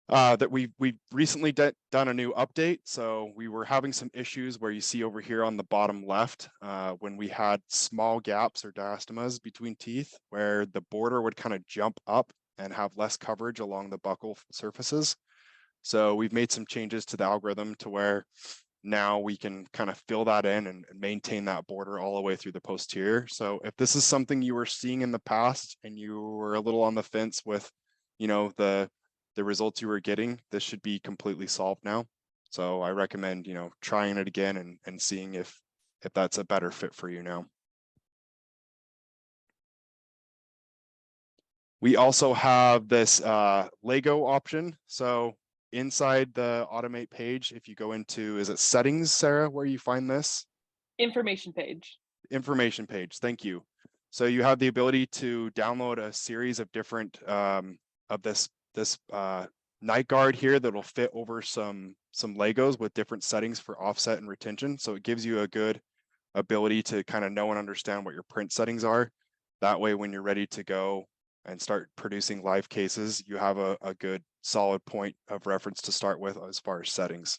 That we've recently done a new update. So we were having some issues where you see over here on the bottom left, when we had small gaps or diastemas between teeth, where the border would kind of jump up and have less coverage along the buccal surfaces. So we've made some changes to the algorithm to where now we can kind of fill that in and maintain that border all the way through the posterior. So if this is something you were seeing in the past and you were a little on the fence with, the results you were getting, this should be completely solved now. So I recommend, trying it again and seeing if that's a better fit for you now. We also have this Lego option. So inside the Automate page, if you go into, is it settings, Sarah, where you find this? Information page. Information page, thank you. So you have the ability to download a series of different of this night guard here that'll fit over some Legos with different settings for offset and retention. So it gives you a good ability to kind of know and understand what your print settings are. That way, when you're ready to go and start producing live cases, you have a good solid point of reference to start with as far as settings.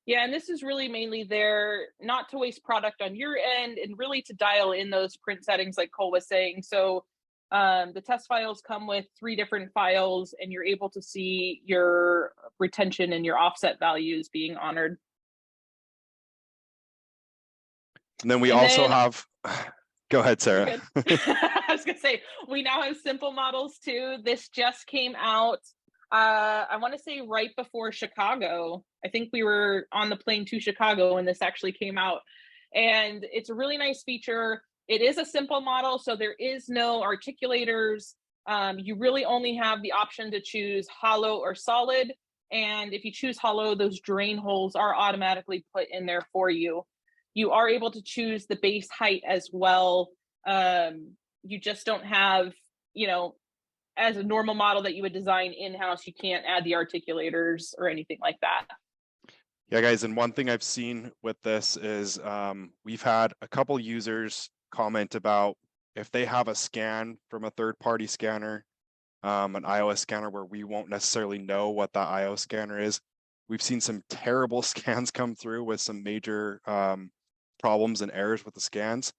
Yeah, and this is really mainly there not to waste product on your end and really to dial in those print settings like Cole was saying. So the test files come with 3 different files, and you're able to see your retention and your offset values being honored. And then we also have, go ahead, Sarah. I was gonna say, we now have simple models too. This just came out, I want to say right before Chicago. I think we were on the plane to Chicago when this actually came out. And it's a really nice feature. It is a simple model, so there is no articulators. You really only have the option to choose hollow or solid. And if you choose hollow, those drain holes are automatically put in there for you. You are able to choose the base height as well. You just don't have, you know, as a normal model that you would design in-house, you can't add the articulators or anything like that. Yeah, guys, and one thing I've seen with this is we've had a couple users comment about if they have a scan from a third-party scanner, an iOS scanner where we won't necessarily know what that iOS scanner is. We've seen some terrible scans come through with some major problems and errors with the scans.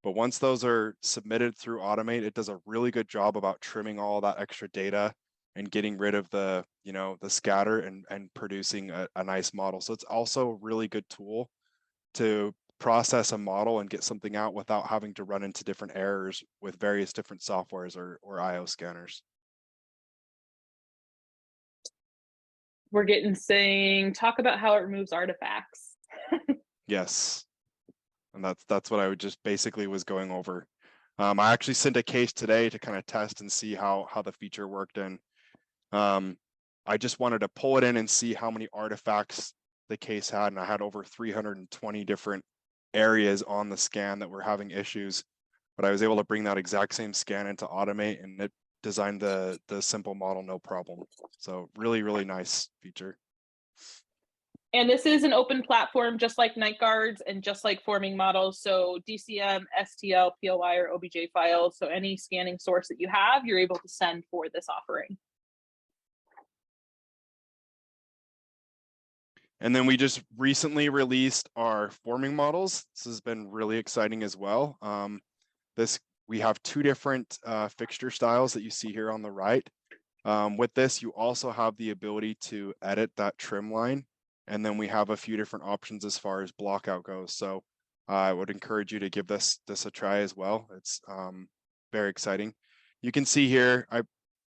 But once those are submitted through Automate, it does a really good job about trimming all that extra data and getting rid of the, you know, the scatter and producing a nice model. So it's also a really good tool to process a model and get something out without having to run into different errors with various different softwares or IO scanners. We're getting saying, talk about how it removes artifacts. Yes. And that's what I would just basically was going over. I actually sent a case today to kind of test and see how the feature worked. And I just wanted to pull it in and see how many artifacts the case had. And I had over 320 different areas on the scan that were having issues. But I was able to bring that exact same scan into Automate, and it designed the simple model no problem. So really, really nice feature. And this is an open platform, just like night guards and just like forming models. So DCM, STL, POI, or OBJ files. So any scanning source that you have, you're able to send for this offering. And then we just recently released our forming models. This has been really exciting as well. We have two different fixture styles that you see here on the right. With this, you also have the ability to edit that trim line. And then we have a few different options as far as blockout goes. So I would encourage you to give this a try as well. It's very exciting. You can see here, I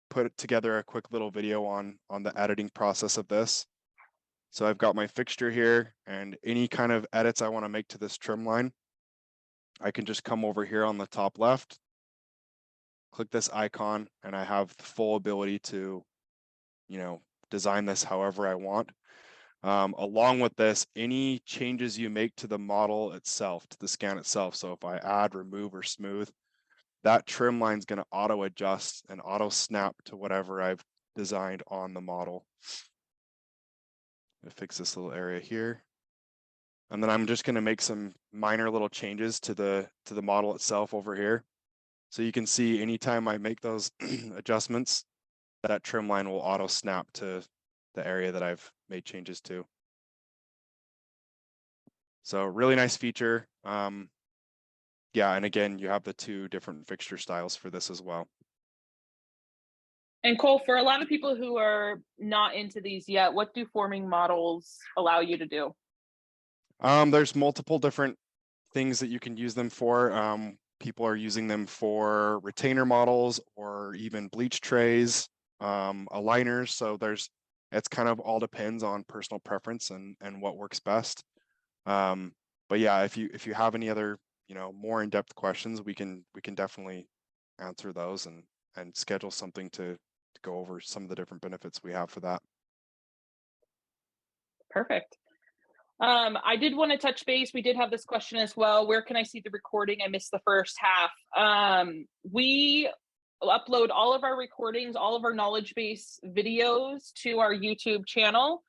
put together a quick little video on the editing process of this. So I've got my fixture here, and any kind of edits I want to make to this trim line, I can just come over here on the top left, click this icon, and I have the full ability to, you know, design this however I want. Along with this, any changes you make to the model itself, to the scan itself, so if I add, remove, or smooth, that trim line is going to auto adjust and auto snap to whatever I've designed on the model. Fix this little area here. And then I'm just going to make some minor little changes to the model itself over here. So you can see anytime I make those adjustments, that trim line will auto snap to the area that I've made changes to. So really nice feature. Yeah, and again, you have the two different fixture styles for this as well. And Cole, for a lot of people who are not into these yet, what do forming models allow you to do? There's multiple different things that you can use them for. People are using them for retainer models or even bleach trays, aligners. So it's kind of all depends on personal preference and what works best. But yeah, if you have any other, you know, more in-depth questions, we can definitely answer those and schedule something to go over some of the different benefits we have for that. Perfect. I did want to touch base. We did have this question as well. Where can I see the recording? I missed the first half. We upload all of our recordings, all of our knowledge base videos to our YouTube channel.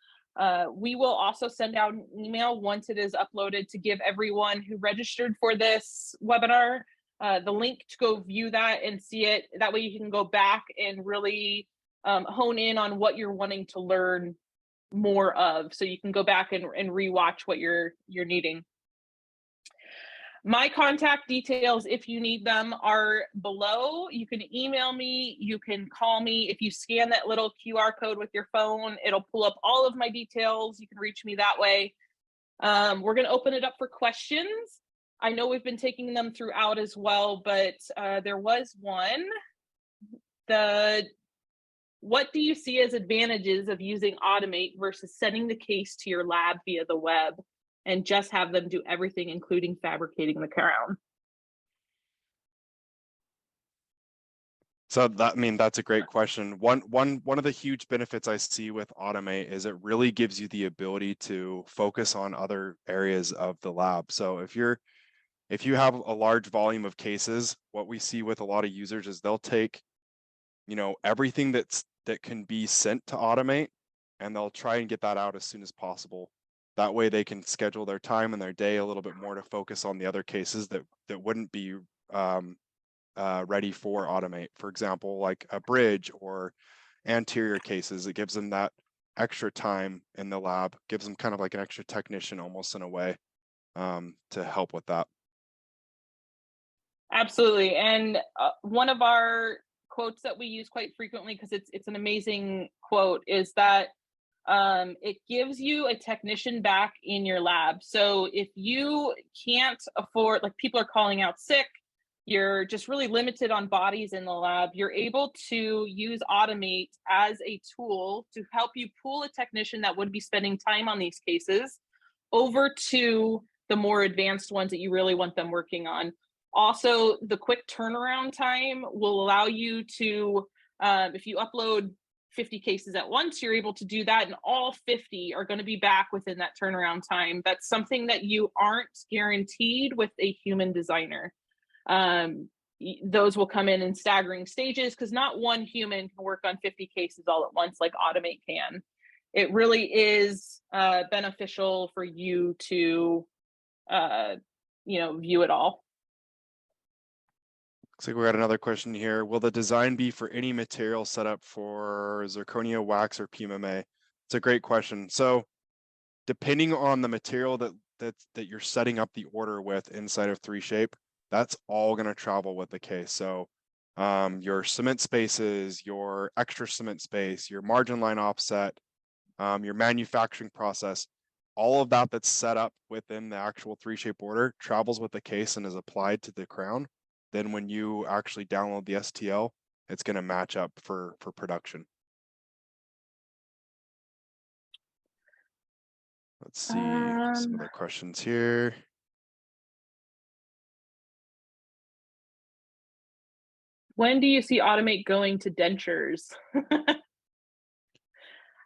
We will also send out an email once it is uploaded to give everyone who registered for this webinar the link to go view that and see it. That way you can go back and really hone in on what you're wanting to learn more of, so you can go back and rewatch what you're needing. My contact details, if you need them, are below. You can email me, you can call me. If you scan that little QR code with your phone, it'll pull up all of my details. You can reach me that way. We're going to open it up for questions. I know we've been taking them throughout as well, but there was one. What do you see as advantages of using Automate versus sending the case to your lab via the web and just have them do everything, including fabricating the crown? So that, I mean, that's a great question. One of the huge benefits I see with Automate is it really gives you the ability to focus on other areas of the lab. So if you have a large volume of cases, what we see with a lot of users is they'll take, everything that can be sent to Automate, and they'll try and get that out as soon as possible. That way they can schedule their time and their day a little bit more to focus on the other cases that wouldn't be ready for Automate. For example, like a bridge or anterior cases, it gives them that extra time in the lab, gives them kind of like an extra technician almost in a way, to help with that. Absolutely. And one of our quotes that we use quite frequently, because it's an amazing quote, is that it gives you a technician back in your lab. So if you can't afford, like people are calling out sick, you're just really limited on bodies in the lab, you're able to use Automate as a tool to help you pull a technician that would be spending time on these cases over to the more advanced ones that you really want them working on. Also, the quick turnaround time will allow you to, if you upload 50 cases at once, you're able to do that, and all 50 are going to be back within that turnaround time. That's something that you aren't guaranteed with a human designer. Those will come in staggering stages because not one human can work on 50 cases all at once like Automate can. It really is beneficial for you to, view it all. Looks like we got another question here. Will the design be for any material set up for zirconia, wax, or PMMA? It's a great question. So depending on the material that you're setting up the order with inside of 3Shape, that's all going to travel with the case. So your cement spaces, your extra cement space, your margin line offset, your manufacturing process, all of that that's set up within the actual 3Shape order travels with the case and is applied to the crown. Then when you actually download the STL, it's going to match up for production. Let's see some other questions here. When do you see Automate going to dentures?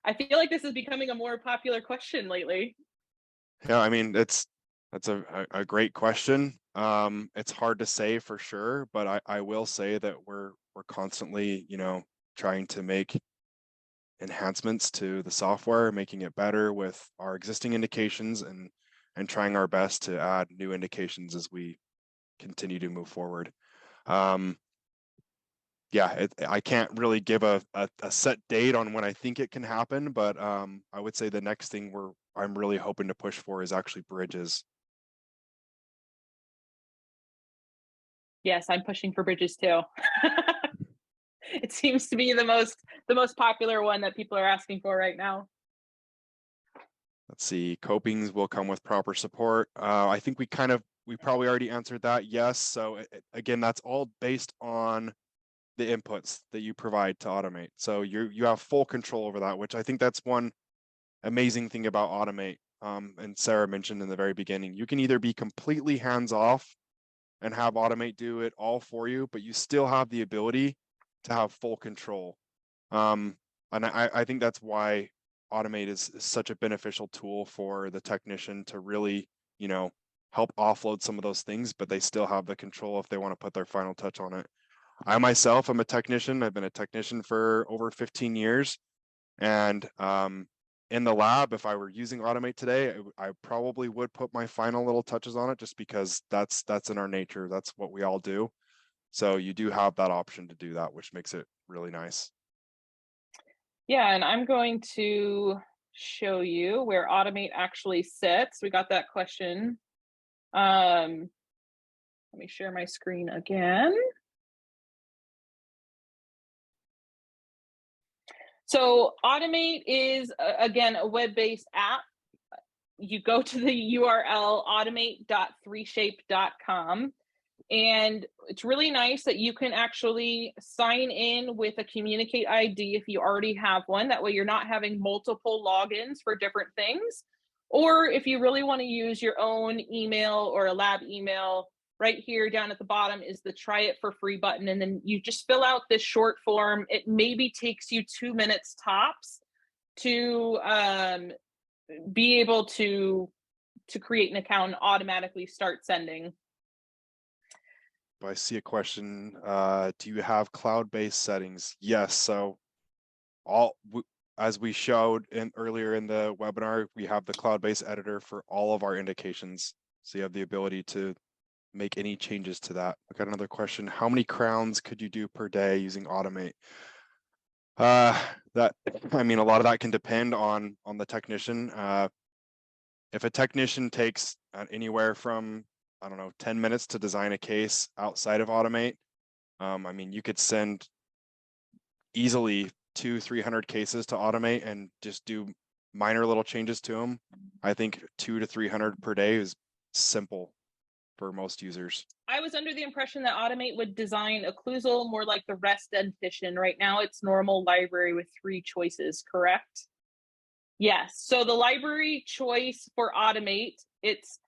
I feel like this is becoming a more popular question lately. Yeah, I mean, that's a great question. It's hard to say for sure, but I will say that we're constantly, trying to make enhancements to the software, making it better with our existing indications and trying our best to add new indications as we continue to move forward. Yeah, I can't really give a set date on when I think it can happen, but I would say the next thing I'm really hoping to push for is actually bridges. Yes, I'm pushing for bridges too. It seems to be the most popular one that people are asking for right now. Let's see, copings will come with proper support. I think we probably already answered that. Yes. So again, that's all based on the inputs that you provide to Automate. So you have full control over that, which I think that's one amazing thing about Automate. And Sara mentioned in the very beginning, you can either be completely hands-off and have Automate do it all for you, but you still have the ability to have full control. And I think that's why Automate is such a beneficial tool for the technician to really, help offload some of those things, but they still have the control if they want to put their final touch on it. I myself am a technician. I've been a technician for over 15 years. And in the lab, if I were using Automate today, I probably would put my final little touches on it just because that's in our nature. That's what we all do. So you do have that option to do that, which makes it really nice. Yeah, and I'm going to show you where Automate actually sits. We got that question. Let me share my screen again. So Automate is, again, a web-based app. You go to the URL automate.3shape.com. And it's really nice that you can actually sign in with a communicate ID if you already have one. That way you're not having multiple logins for different things. Or if you really want to use your own email or a lab email, right here down at the bottom is the try it for free button. And then you just fill out this short form. It maybe takes you 2 minutes tops to be able to create an account and automatically start sending. I see a question. Do you have cloud-based settings? Yes. So as we showed earlier in the webinar, we have the cloud-based editor for all of our indications. So you have the ability to make any changes to that. I got another question. How many crowns could you do per day using Automate? A lot of that can depend on the technician. If a technician takes anywhere from, I don't know, 10 minutes to design a case outside of Automate, you could send easily 200-300 cases to Automate and just do minor little changes to them. I think 200 to 300 per day is simple for most users. I was under the impression that Automate would design occlusal more like the rest dentition. Right now it's normal library with 3 choices, correct? Yes. So the library choice for Automate, it's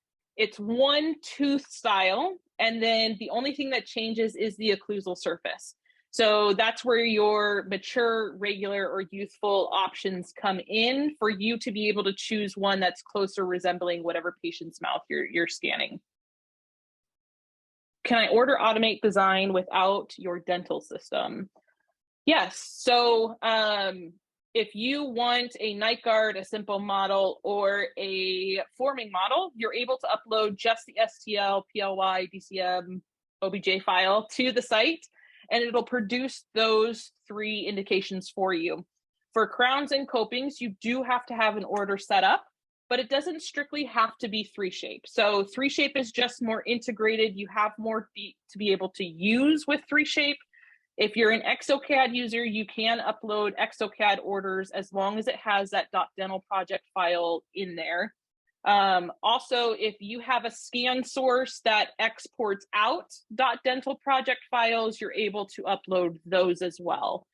one tooth style, and then the only thing that changes is the occlusal surface. So that's where your mature, regular, or youthful options come in for you to be able to choose one that's closer resembling whatever patient's mouth you're scanning. Can I order Automate design without your dental system? Yes. So if you want a night guard, a simple model, or a forming model, you're able to upload just the STL, PLY, DCM, OBJ file to the site, and it'll produce those 3 indications for you. For crowns and copings, you do have to have an order set up, but it doesn't strictly have to be 3Shape. So 3Shape is just more integrated. You have more to be able to use with 3Shape. If you're an exocad user, you can upload exocad orders as long as it has that .dental project file in there. Also, if you have a scan source that exports out .dental project files, you're able to upload those as well.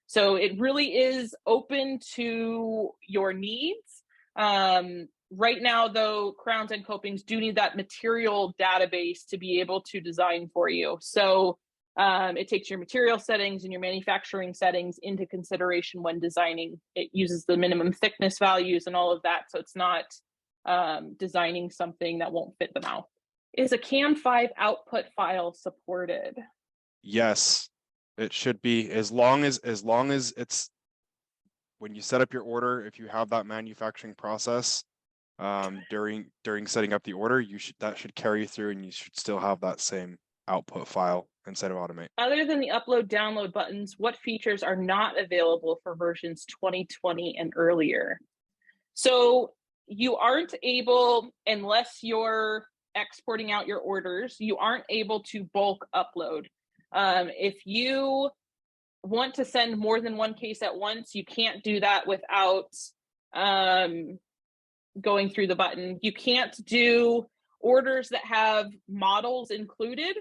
So it really is open to your needs. Right now, though, crowns and copings do need that material database to be able to design for you. So it takes your material settings and your manufacturing settings into consideration when designing. It uses the minimum thickness values and all of that, so it's not designing something that won't fit the mouth. Is a CAM5 output file supported? Yes, it should be, as long as it's, when you set up your order, if you have that manufacturing process during setting up the order, that should carry through, and you should still have that same output file instead of Automate. Other than the upload download buttons, what features are not available for versions 2020 and earlier? So you aren't able, unless you're exporting out your orders, you aren't able to bulk upload. If you want to send more than 1 case at once, you can't do that without going through the button. You can't do orders that have models included.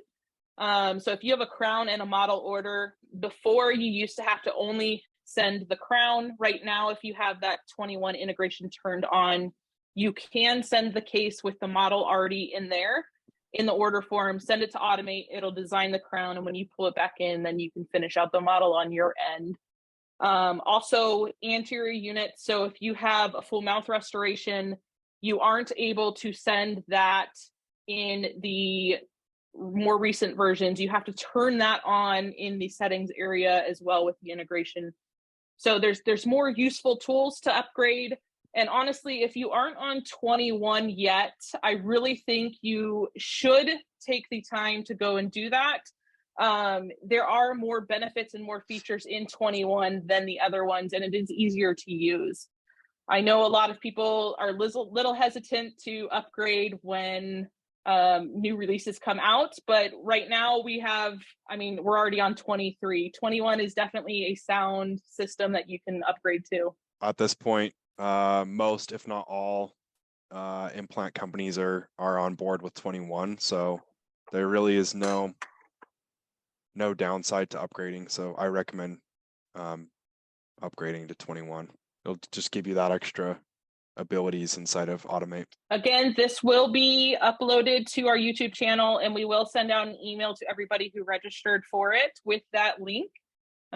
So if you have a crown and a model order, before you used to have to only send the crown. Right now, if you have that 21 integration turned on, you can send the case with the model already in there in the order form, send it to Automate, it'll design the crown, and when you pull it back in, then you can finish out the model on your end. Also, anterior units. So if you have a full mouth restoration, you aren't able to send that in the more recent versions. You have to turn that on in the settings area as well with the integration. So there's more useful tools to upgrade. And honestly, if you aren't on 21 yet, I really think you should take the time to go and do that. There are more benefits and more features in 21 than the other ones, and it is easier to use. I know a lot of people are little hesitant to upgrade when new releases come out, but right now we're already on 23. 21 is definitely a sound system that you can upgrade to. At this point, most, if not all, implant companies are on board with 21, so there really is no downside to upgrading. So I recommend upgrading to 21. It'll just give you that extra abilities inside of Automate. Again, this will be uploaded to our YouTube channel, and we will send out an email to everybody who registered for it with that link.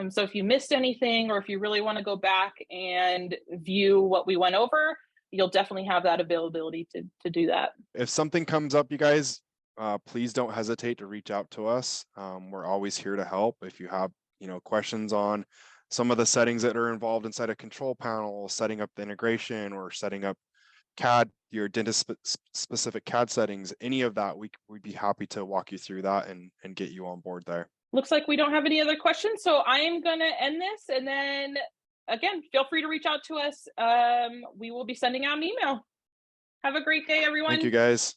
So if you missed anything, or if you really want to go back and view what we went over, you'll definitely have that availability to do that. If something comes up, you guys, please don't hesitate to reach out to us. We're always here to help. If you have, questions on some of the settings that are involved inside a control panel, setting up the integration, or setting up CAD, your dentist specific CAD settings, any of that, we'd be happy to walk you through that and get you on board there. Looks like we don't have any other questions, so I am going to end this, and then again, feel free to reach out to us. We will be sending out an email. Have a great day, everyone. Thank you, guys.